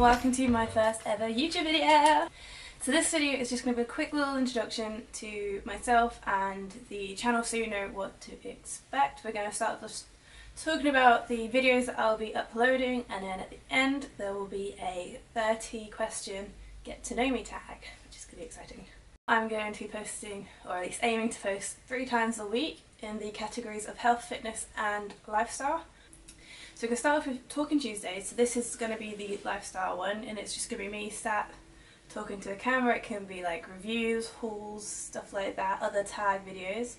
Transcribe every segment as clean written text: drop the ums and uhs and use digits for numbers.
welcome to my first ever YouTube video. So this video is just going to be a quick little introduction to myself and the channel so you know what to expect. We're going to start just talking about the videos that I'll be uploading, and then at the end there will be a 30 question get to know me tag, which is going to be exciting. I'm going to be posting, or at least aiming to post 3 times a week in the categories of health, fitness and lifestyle. So we can start off with Talking Tuesdays. So this is going to be the lifestyle one, and it's just going to be me sat talking to a camera. It can be like reviews, hauls, stuff like that, other tag videos.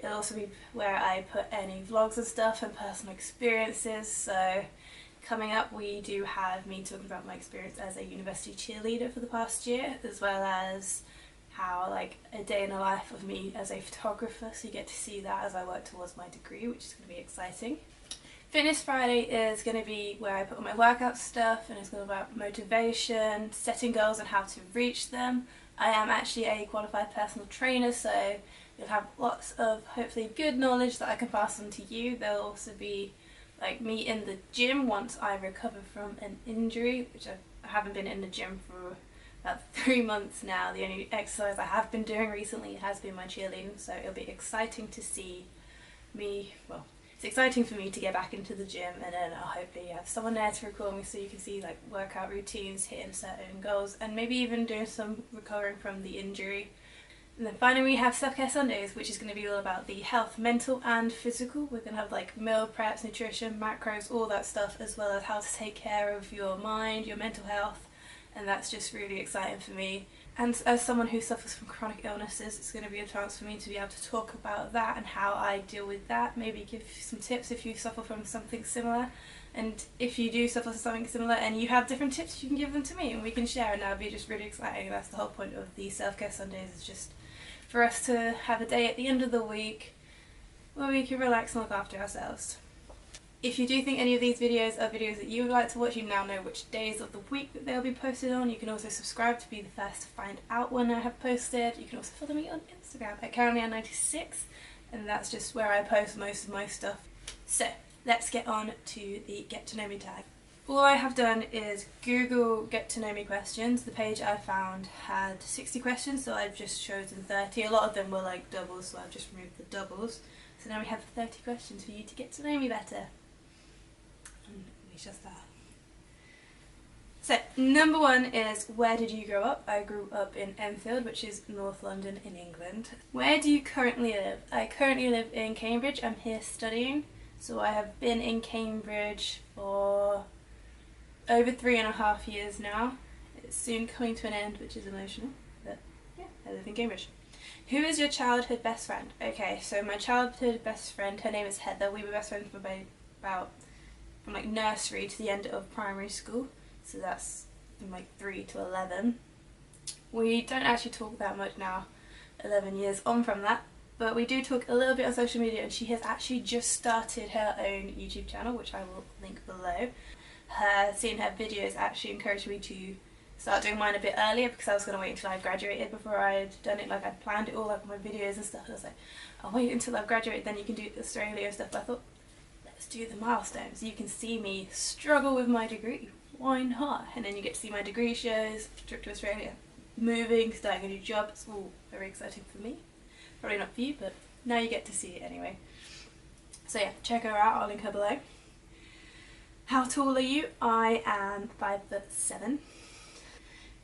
It'll also be where I put any vlogs and stuff and personal experiences. So coming up we do have me talking about my experience as a university cheerleader for the past year, as well as how like a day in the life of me as a photographer, so you get to see that as I work towards my degree, which is going to be exciting. Fitness Friday is going to be where I put all my workout stuff, and it's going to be about motivation, setting goals and how to reach them. I am actually a qualified personal trainer, so you'll have lots of hopefully good knowledge that I can pass on to you. There'll also be like me in the gym once I recover from an injury, which I haven't been in the gym for about 3 months now. The only exercise I have been doing recently has been my cheerleading, so it'll be exciting to see me, well, it's exciting for me to get back into the gym, and then I'll hopefully have someone there to record me so you can see like workout routines, hitting certain goals, and maybe even doing some recovering from the injury. And then finally we have Self-Care Sundays, which is going to be all about the health, mental and physical. We're going to have like meal preps, nutrition, macros, all that stuff, as well as how to take care of your mind, your mental health, and that's just really exciting for me. And as someone who suffers from chronic illnesses, it's going to be a chance for me to be able to talk about that and how I deal with that, maybe give some tips if you suffer from something similar. And if you do suffer from something similar and you have different tips, you can give them to me and we can share, and that would be just really exciting. That's the whole point of the Self-Care Sundays, is just for us to have a day at the end of the week where we can relax and look after ourselves. If you do think any of these videos are videos that you would like to watch, you now know which days of the week that they'll be posted on. You can also subscribe to be the first to find out when I have posted. You can also follow me on Instagram at CarolineAnn96, and that's just where I post most of my stuff. So let's get on to the Get to Know Me tag. All I have done is Google Get to Know Me questions. The page I found had 60 questions, so I've just chosen 30. A lot of them were like doubles, so I've just removed the doubles. So now we have 30 questions for you to get to know me better. It's just that. So number 1 is, where did you grow up? I grew up in Enfield, which is North London in England. Where do you currently live? I currently live in Cambridge. I'm here studying, so I have been in Cambridge for over 3.5 years now. It's soon coming to an end, which is emotional, but yeah, I live in Cambridge. Who is your childhood best friend? Okay, so my childhood best friend, her name is Heather. We were best friends for about from like nursery to the end of primary school, so that's from like 3 to 11. We don't actually talk that much now, 11 years on from that, but we do talk a little bit on social media, and she has actually just started her own YouTube channel, which I will link below. Seeing her videos actually encouraged me to start doing mine a bit earlier, because I was going to wait until I graduated before I'd done it. Like I'd planned it all, like my videos and stuff, and I was like, I'll wait until I've graduated, then you can do Australia and stuff. But I thought, let's do the milestones. You can see me struggle with my degree, why not? And then you get to see my degree shows, trip to Australia, moving, starting a new job. It's all very exciting for me. Probably not for you, but now you get to see it anyway. So yeah, check her out, I'll link her below. How tall are you? I am 5'7".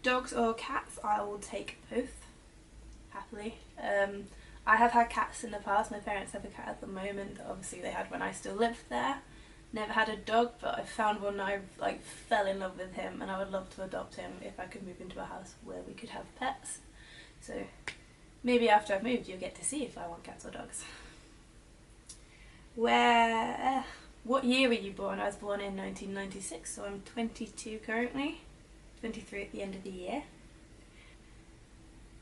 Dogs or cats? I will take both, happily. I have had cats in the past. My parents have a cat at the moment. Obviously they had when I still lived there. Never had a dog, but I found one that I like fell in love with him, and I would love to adopt him if I could move into a house where we could have pets. So maybe after I've moved you'll get to see if I want cats or dogs. What year were you born? I was born in 1996, so I'm 22 currently. 23 at the end of the year.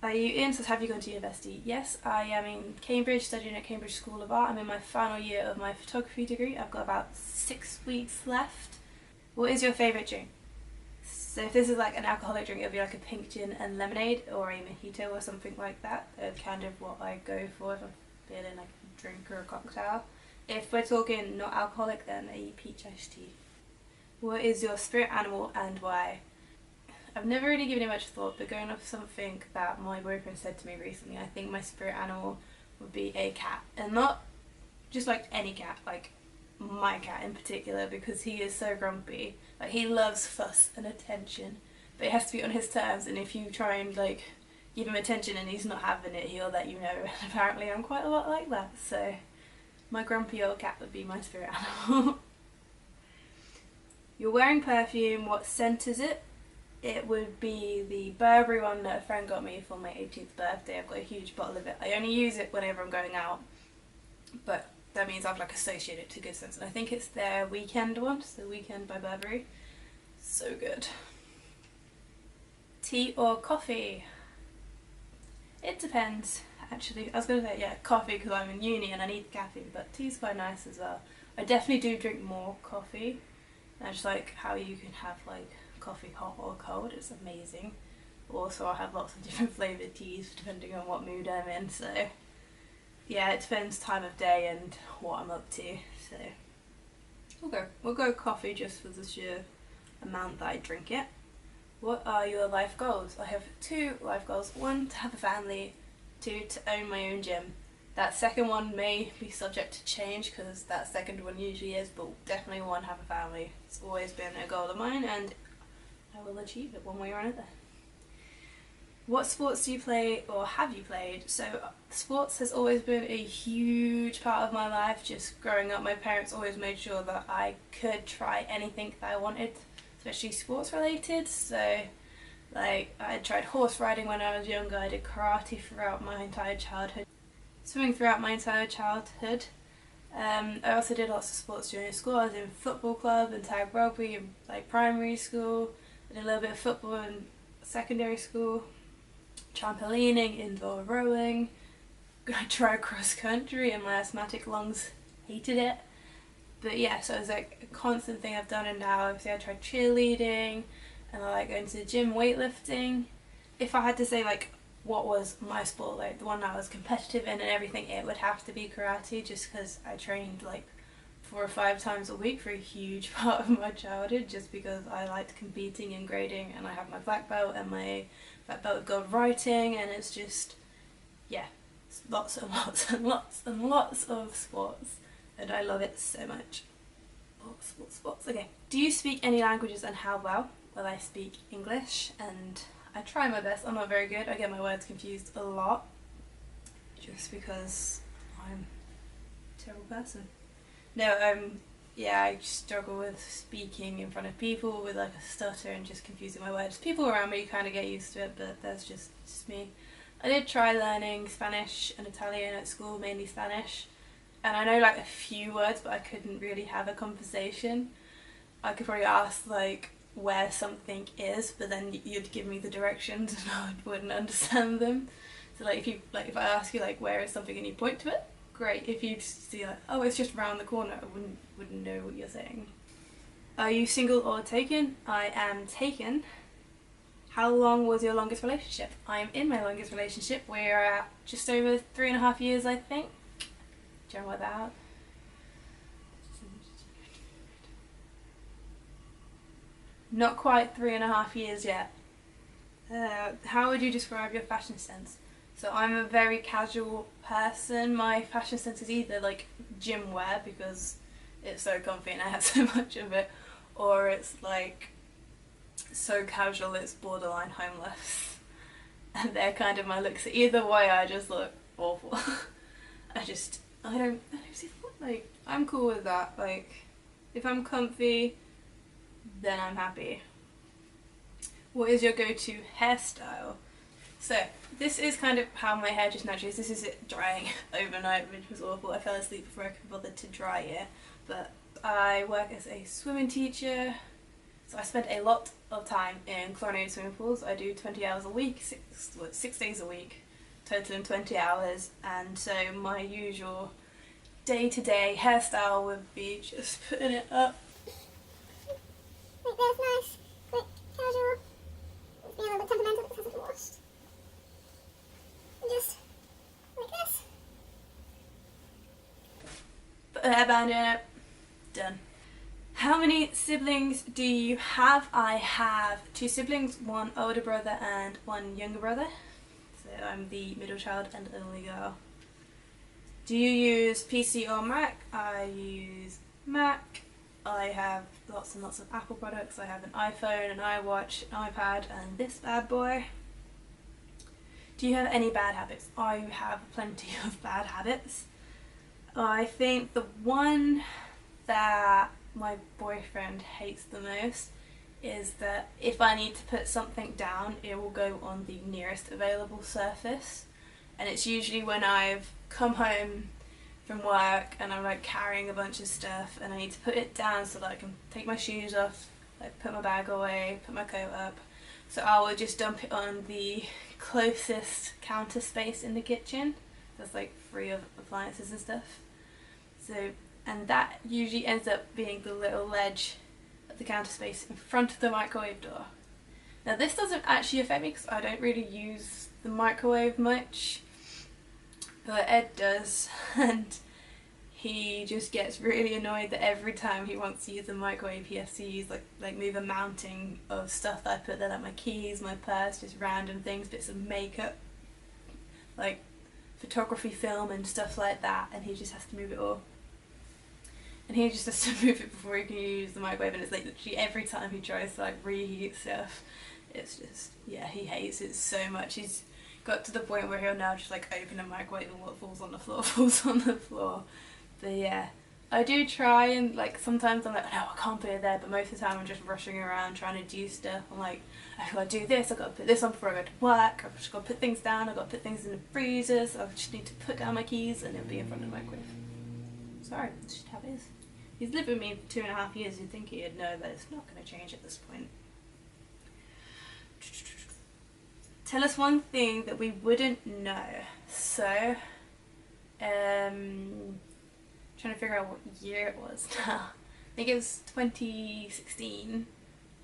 Are you in, so have you gone to university? Yes, I am in Cambridge, studying at Cambridge School of Art. I'm in my final year of my photography degree. I've got about 6 weeks left. What is your favourite drink? So if this is like an alcoholic drink, it'll be like a pink gin and lemonade, or a mojito or something like that. That's kind of what I go for if I'm feeling like a drink or a cocktail. If we're talking not alcoholic, then a peach iced tea. What is your spirit animal and why? I've never really given it much thought, but going off something that my boyfriend said to me recently, I think my spirit animal would be a cat. And not just like any cat, like my cat in particular, because he is so grumpy. Like, he loves fuss and attention, but it has to be on his terms, and if you try and like give him attention and he's not having it, he'll let you know. And apparently I'm quite a lot like that, so my grumpy old cat would be my spirit animal. You're wearing perfume, what scent is it? It would be the Burberry one that a friend got me for my 18th birthday. I've got a huge bottle of it. I only use it whenever I'm going out, but that means I've like associated it to good scents. And I think it's their Weekend one, so Weekend by Burberry. So good. Tea or coffee? It depends, actually. I was going to say, yeah, coffee because I'm in uni and I need caffeine, but tea's quite nice as well. I definitely do drink more coffee. I just like how you can have like coffee hot or cold. It's amazing. Also, I have lots of different flavoured teas depending on what mood I'm in, so yeah, it depends time of day and what I'm up to. So we'll go coffee just for the sheer amount that I drink it. What are your life goals? I have 2 life goals. 1, to have a family. 2, to own my own gym. That second one may be subject to change because that second one usually is, but definitely 1, have a family. It's always been a goal of mine and I will achieve it one way or another. What sports do you play or have you played? So sports has always been a huge part of my life. Just growing up, my parents always made sure that I could try anything that I wanted, especially sports related. So like, I tried horse riding when I was younger, I did karate throughout my entire childhood, swimming throughout my entire childhood. I also did lots of sports during school. I was in football club and tag rugby in like primary school. I did a little bit of football in secondary school. Trampolining, indoor rowing. I tried cross country and my asthmatic lungs hated it. But yeah, so it's like a constant thing I've done, and now obviously I tried cheerleading and I like going to the gym, weightlifting. If I had to say like what was my sport, like the one I was competitive in and everything, it would have to be karate, just because I trained like 4 or 5 times a week for a huge part of my childhood, just because I liked competing and grading, and I have my black belt and my black belt of gold writing, and it's just, yeah, lots and lots and lots and lots of sports, and I love it so much. Sports. Okay. Do you speak any languages and how well? Well, I speak English and I try my best. I'm not very good. I get my words confused a lot just because I'm a terrible person. No, yeah, I struggle with speaking in front of people with like a stutter and just confusing my words. People around me kind of get used to it, but that's just me. I did try learning Spanish and Italian at school, mainly Spanish, and I know like a few words, but I couldn't really have a conversation. I could probably ask like where something is, but then you'd give me the directions and I wouldn't understand them. So like if I ask you like where is something and you point to it, great. If you see like, oh, it's just round the corner, I wouldn't know what you're saying. Are you single or taken? I am taken. How long was your longest relationship? I am in my longest relationship. We're at just over 3.5 years, I think. Do you know what that out? Not quite 3.5 years yet. How would you describe your fashion sense? So I'm a very casual person. My fashion sense is either like gym wear because it's so comfy and I have so much of it, or it's like so casual it's borderline homeless. And they're kind of my looks. Either way, I just look awful. I don't see, like, I'm cool with that. Like, if I'm comfy, then I'm happy. What is your go-to hairstyle? So this is kind of how my hair just naturally is. This is it drying overnight, which was awful. I fell asleep before I could bother to dry it. But I work as a swimming teacher, so I spend a lot of time in chlorinated swimming pools. I do 20 hours a week, 6 days a week, totaling 20 hours. And so my usual day-to-day hairstyle would be just putting it up. Like this, nice, quick, casual. It's being a little bit temperamental because it's washed. And just like this. Put a hairband in it. Done. How many siblings do you have? I have 2 siblings, 1 older brother and 1 younger brother. So I'm the middle child and only girl. Do you use PC or Mac? I use Mac. I have lots and lots of Apple products. I have an iPhone, an iWatch, an iPad, and this bad boy. Do you have any bad habits? I have plenty of bad habits. I think the one that my boyfriend hates the most is that if I need to put something down, it will go on the nearest available surface. And it's usually when I've come home from work and I'm like carrying a bunch of stuff and I need to put it down so that I can take my shoes off, like put my bag away, put my coat up. So I will just dump it on the closest counter space in the kitchen that's like free of appliances and stuff. So, and that usually ends up being the little ledge of the counter space in front of the microwave door. Now this doesn't actually affect me because I don't really use the microwave much, but Ed does, and he just gets really annoyed that every time he wants to use the microwave he has to use like move a mounting of stuff that I put there, like my keys, my purse, just random things, bits of makeup, like photography film and stuff like that, and he just has to move it all. And he just has to move it before he can use the microwave, and it's like literally every time he tries to like reheat stuff, it's just, yeah, he hates it so much. He's got to the point where he'll now just like open a microwave and what falls on the floor falls on the floor. But yeah, I do try, and like sometimes I'm like, no, I can't put it there, but most of the time I'm just rushing around trying to do stuff. I'm like, I've got to do this, I've got to put this on before I go to work, I've just got to put things down, I've got to put things in the freezer, so I just need to put down my keys and it'll be in front of the microwave. Sorry, that's just how it is. He's lived with me for 2.5 years, you'd think he'd know that it's not going to change at this point. Tell us one thing that we wouldn't know. So, trying to figure out what year it was now. I think it was 2016.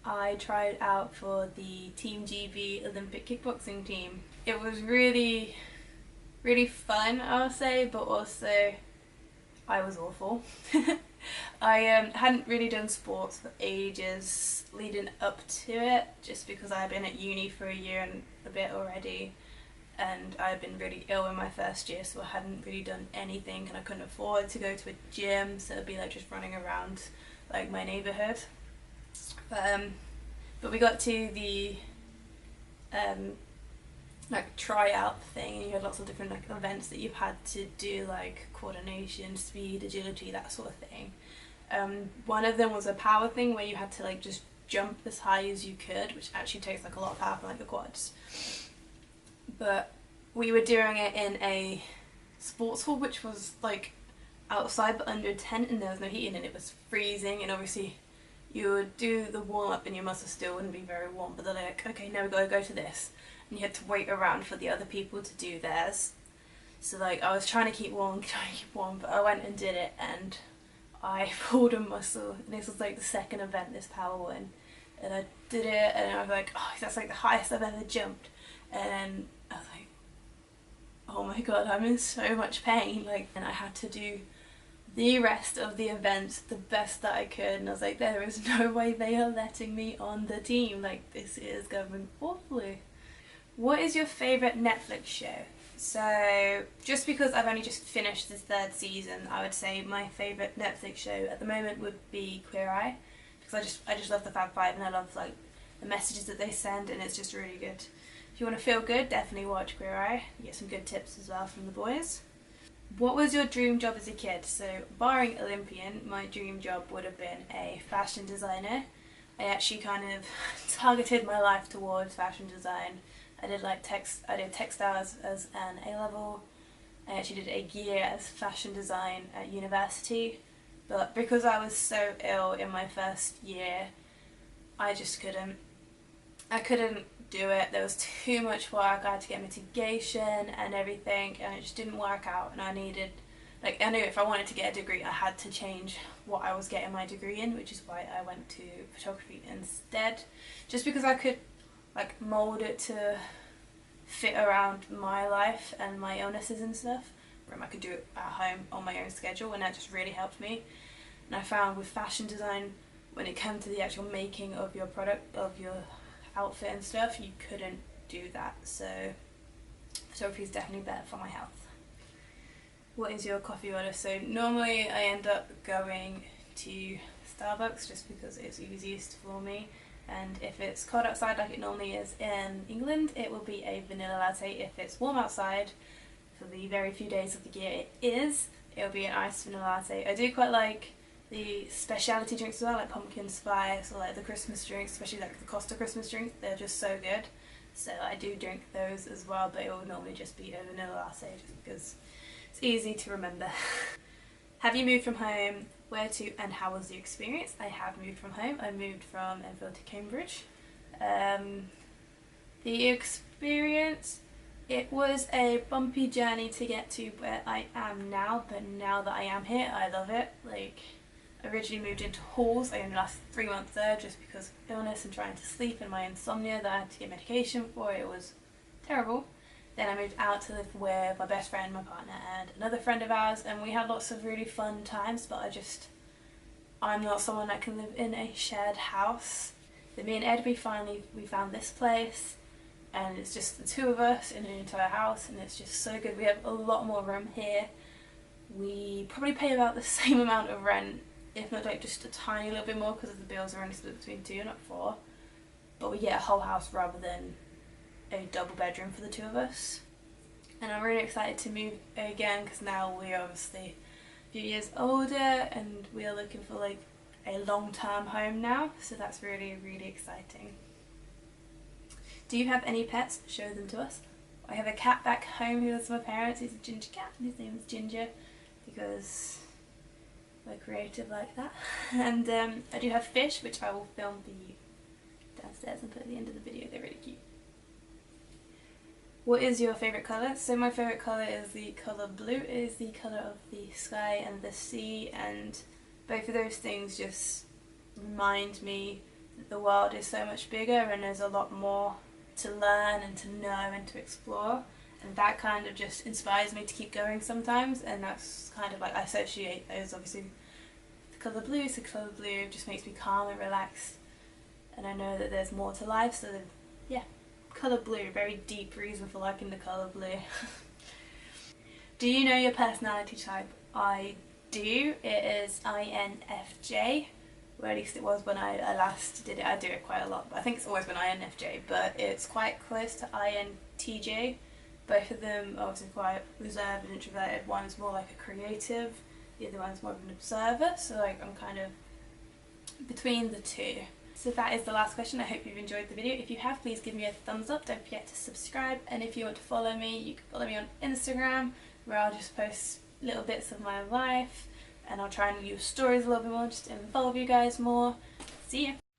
I tried out for the Team GB Olympic kickboxing team. It was really, really fun, I'll say, but also I was awful. I hadn't really done sports for ages leading up to it, just because I had been at uni for a year and a bit already, and I had been really ill in my first year, so I hadn't really done anything, and I couldn't afford to go to a gym, so it'd be like just running around like my neighbourhood. But we got to the like tryout thing, and you had lots of different like events that you had to do, like coordination, speed, agility, that sort of thing. One of them was a power thing where you had to like just jump as high as you could, which actually takes like a lot of power from like the quads. But we were doing it in a sports hall, which was like outside but under a tent, and there was no heating and it was freezing, and obviously you would do the warm up and your muscles still wouldn't be very warm, but they're like, okay, now we gotta go to this, and you had to wait around for the other people to do theirs. So like I was trying to keep warm, but I went and did it and I pulled a muscle, and this was like the second event, this power one, and I did it and I was like, oh, that's like the highest I've ever jumped, and I was like, oh my god, I'm in so much pain, like, and I had to do the rest of the events the best that I could, and I was like, there is no way they are letting me on the team, like this is going awfully. What is your favourite Netflix show? So just because I've only just finished this 3rd season, I would say my favourite Netflix show at the moment would be Queer Eye, because I just love the Fab Five and I love like the messages that they send, and it's just really good. If you want to feel good, definitely watch Queer Eye. You get some good tips as well from the boys. What was your dream job as a kid? So barring Olympian, my dream job would have been a fashion designer. I actually kind of targeted my life towards fashion design. I did textiles as an A-level. I actually did a year as fashion design at university, but because I was so ill in my first year, I just couldn't do it. There was too much work. I had to get mitigation and everything, and it just didn't work out, and I knew if I wanted to get a degree I had to change what I was getting my degree in, which is why I went to photography instead, just because I could like mould it to fit around my life and my illnesses and stuff, where I could do it at home on my own schedule, and that just really helped me. And I found with fashion design, when it came to the actual making of your product, of your outfit and stuff, you couldn't do that. So photography is definitely better for my health. What is your coffee order? So normally I end up going to Starbucks just because it's easiest for me, and if it's cold outside like it normally is in England, it will be a vanilla latte. If it's warm outside, for the very few days of the year it'll be an iced vanilla latte. I do quite like the specialty drinks as well, like pumpkin spice or like the Christmas drinks, especially like the Costa Christmas drink. They're just so good, so I do drink those as well, but it will normally just be a vanilla latte just because it's easy to remember. Have you moved from home? Where to, and how was the experience? I have moved from home. I moved from Enfield to Cambridge. The experience, it was a bumpy journey to get to where I am now, but now that I am here, I love it. Like, I originally moved into halls. I only lasted 3 months there just because of illness and trying to sleep and my insomnia that I had to get medication for. It was terrible. Then I moved out to live with my best friend, my partner, and another friend of ours, and we had lots of really fun times, but I'm not someone that can live in a shared house. Then me and Ed, we found this place, and it's just the two of us in an entire house, and it's just so good. We have a lot more room here. We probably pay about the same amount of rent, if not like just a tiny little bit more, because the bills are only split between 2, not 4. But we get a whole house rather than a double bedroom for the two of us. And I'm really excited to move again because now we're obviously a few years older and we are looking for like a long-term home now, so that's really, really exciting. Do you have any pets? Show them to us. I have a cat back home who lives with my parents. He's a ginger cat and his name is Ginger because we're creative like that. And I do have fish, which I will film for you downstairs and put at the end of the video. They're really cute. What is your favourite colour? So my favourite colour is the colour blue. It is the colour of the sky and the sea, and both of those things just remind me that the world is so much bigger and there's a lot more to learn and to know and to explore, and that kind of just inspires me to keep going sometimes, and that's kind of like I associate those obviously the colour blue, so colour blue just makes me calm and relaxed, and I know that there's more to life, so yeah. Colour blue, very deep reason for liking the colour blue. Do you know your personality type? I do. It is INFJ, or at least it was when I last did it. I do it quite a lot, but I think it's always been INFJ, but it's quite close to INTJ. Both of them are obviously quite reserved and introverted. One's more like a creative, the other one's more of an observer, so like I'm kind of between the two. So that is the last question. I hope you've enjoyed the video. If you have, please give me a thumbs up. Don't forget to subscribe. And if you want to follow me, you can follow me on Instagram, where I'll just post little bits of my life. And I'll try and use stories a little bit more, just to involve you guys more. See you!